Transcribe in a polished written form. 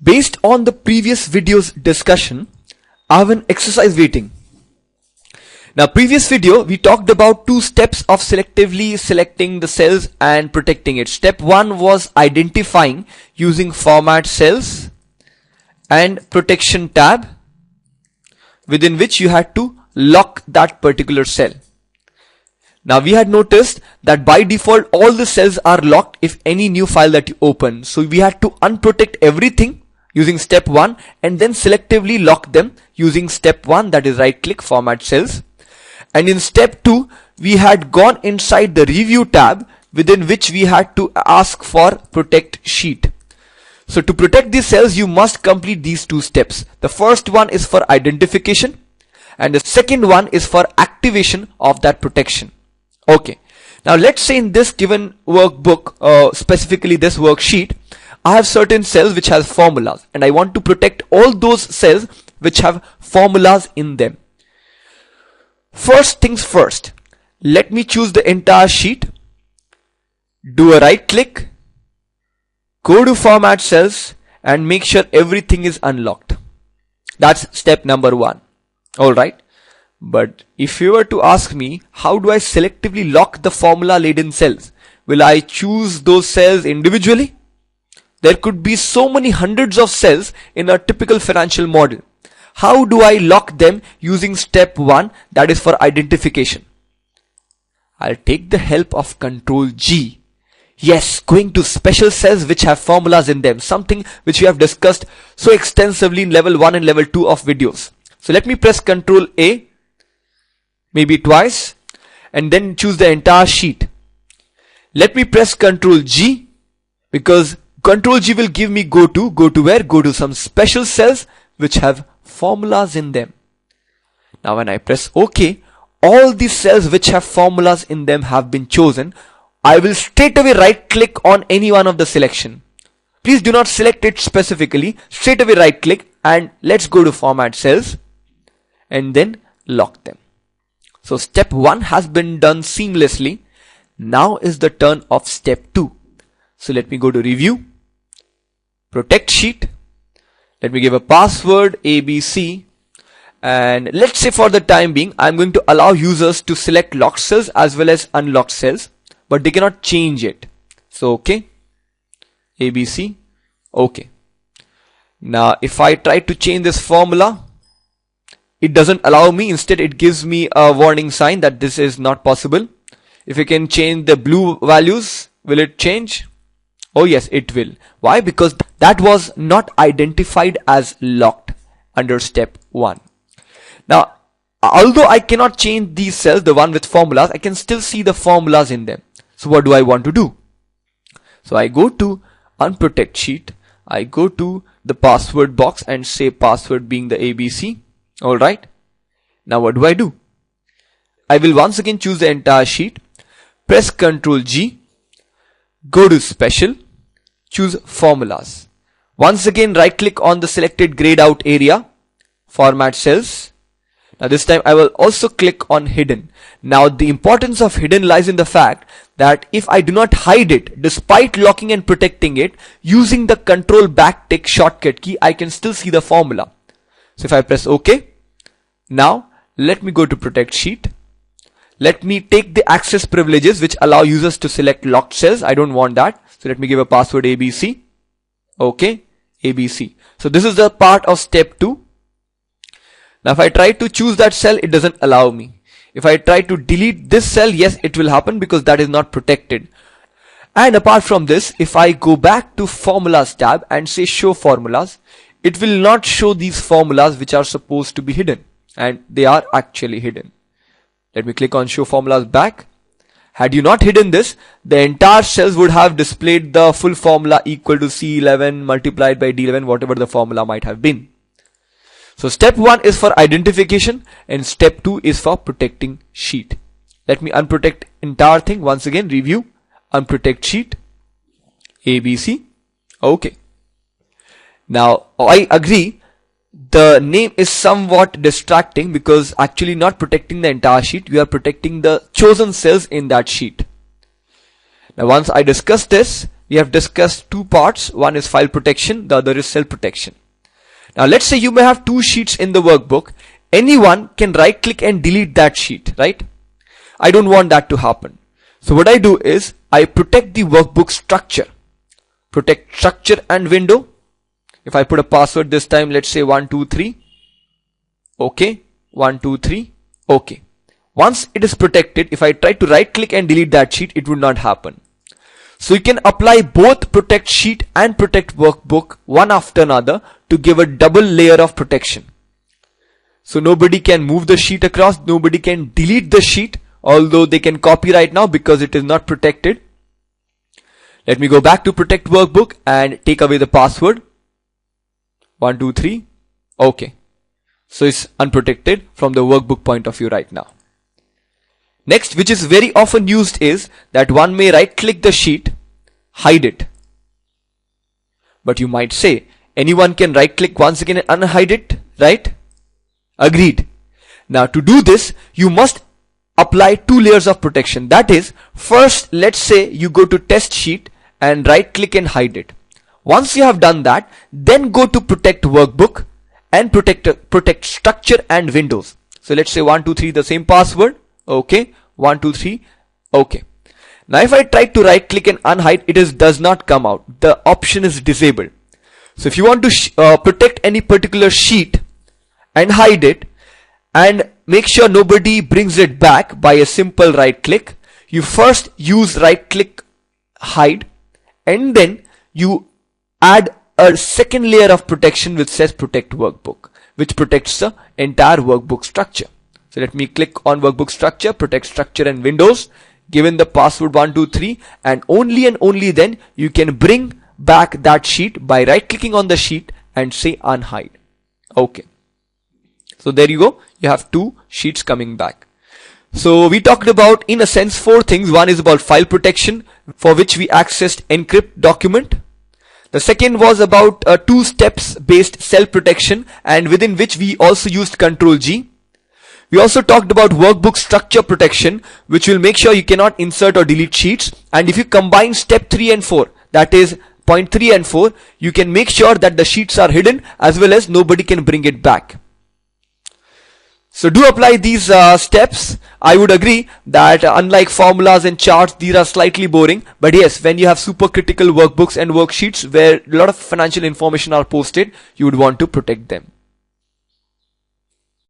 Based on the previous video's discussion, I have an exercise waiting. Now, previous video we talked about two steps of selectively selecting the cells and protecting it. Step 1 was identifying using format cells and protection tab, within which you had to lock that particular cell. Now we had noticed that by default all the cells are locked if any new file that you open. So we had to unprotect everything using step 1 and then selectively lock them using step 1, that is right click format cells. And in step 2 we had gone inside the review tab, within which we had to ask for protect sheet. So to protect these cells you must complete these two steps. The first one is for identification and the second one is for activation of that protection. Okay, now let's say in this given workbook, specifically this worksheet, I have certain cells which has formulas and I want to protect all those cells which have formulas in them. First things first, let me choose the entire sheet, do a right click, go to format cells and make sure everything is unlocked. That's step number 1. Alright. But if you were to ask me, how do I selectively lock the formula laden cells? Will I choose those cells individually? There could be so many hundreds of cells in a typical financial model. How do I lock them using step 1, that is for identification? I'll take the help of Control G. Yes, going to special cells which have formulas in them, something which we have discussed so extensively in level 1 and level 2 of videos. So let me press Control A, maybe twice, and then choose the entire sheet. Let me press Control G, because Control G will give me go to where? Go to some special cells which have formulas in them. Now when I press OK, all these cells which have formulas in them have been chosen. I will straight away right click on any one of the selection. Please do not select it specifically, straight away right click and let's go to format cells and then lock them. So step 1 has been done seamlessly. Now is the turn of step 2. So let me go to review, protect sheet. Let me give a password ABC, and let's say for the time being I'm going to allow users to select locked cells as well as unlocked cells, but they cannot change it. So okay, ABC, okay. Now if I try to change this formula, it doesn't allow me. Instead it gives me a warning sign that this is not possible. If you can change the blue values, will it change? Oh yes, it will. Why? Because that was not identified as locked under step 1. Now, although I cannot change these cells, the one with formulas, I can still see the formulas in them. So what do I want to do? So I go to unprotect sheet. I go to the password box and say password being the ABC. Alright. Now what do? I will once again choose the entire sheet. Press Ctrl G. Go to special. Choose formulas. Once again right click on the selected grayed out area. Format cells. Now this time I will also click on hidden. Now the importance of hidden lies in the fact that if I do not hide it, despite locking and protecting it, using the control backtick shortcut key, I can still see the formula. So if I press OK, now let me go to protect sheet. Let me take the access privileges which allow users to select locked cells. I don't want that. So let me give a password ABC. Okay, ABC. So this is the part of step 2. Now if I try to choose that cell, it doesn't allow me. If I try to delete this cell, yes, it will happen because that is not protected. And apart from this, if I go back to formulas tab and say show formulas, it will not show these formulas which are supposed to be hidden, and they are actually hidden. Let me click on show formulas back. Had you not hidden this, the entire cells would have displayed the full formula equal to C11 multiplied by D11, whatever the formula might have been. So step 1 is for identification and step 2 is for protecting sheet. Let me unprotect entire thing. Once again, review, unprotect sheet, ABC. Okay. Now I agree, the name is somewhat distracting because actually not protecting the entire sheet, we are protecting the chosen cells in that sheet. Now once I discuss this, we have discussed two parts. One is file protection, the other is cell protection. Now let's say you may have two sheets in the workbook. Anyone can right click and delete that sheet, right? I don't want that to happen. So what I do is I protect the workbook structure. Protect structure and window. If I put a password this time, let's say 123. Okay. 123. Okay. Once it is protected, if I try to right click and delete that sheet, it would not happen. So you can apply both protect sheet and protect workbook one after another to give a double layer of protection. So nobody can move the sheet across, nobody can delete the sheet, although they can copy right now because it is not protected. Let me go back to protect workbook and take away the password. 123. Okay. So it's unprotected from the workbook point of view right now. Next, which is very often used, is that one may right click the sheet, hide it. But you might say, anyone can right click once again and unhide it, right? Agreed. Now to do this, you must apply two layers of protection. That is, first let's say you go to test sheet and right click and hide it. Once you have done that, then go to protect workbook and protect structure and windows. So let's say 123, the same password. Okay. 123. Okay. Now if I try to right click and unhide, it does not come out. The option is disabled. So if you want to protect any particular sheet and hide it and make sure nobody brings it back by a simple right click, you first use right click hide and then you add a second layer of protection which says protect workbook, which protects the entire workbook structure. So let me click on workbook structure, protect structure and windows, given the password 123, and only then you can bring back that sheet by right clicking on the sheet and say unhide. Okay. So there you go. You have two sheets coming back. So we talked about, in a sense, four things. One is about file protection, for which we accessed encrypt document. The second was about two steps based cell protection, and within which we also used Control G. We also talked about workbook structure protection, which will make sure you cannot insert or delete sheets. And if you combine step 3 and 4, that is point 3 and 4, you can make sure that the sheets are hidden as well as nobody can bring it back. So do apply these steps. I would agree that unlike formulas and charts, these are slightly boring. But yes, when you have supercritical workbooks and worksheets where a lot of financial information are posted, you would want to protect them.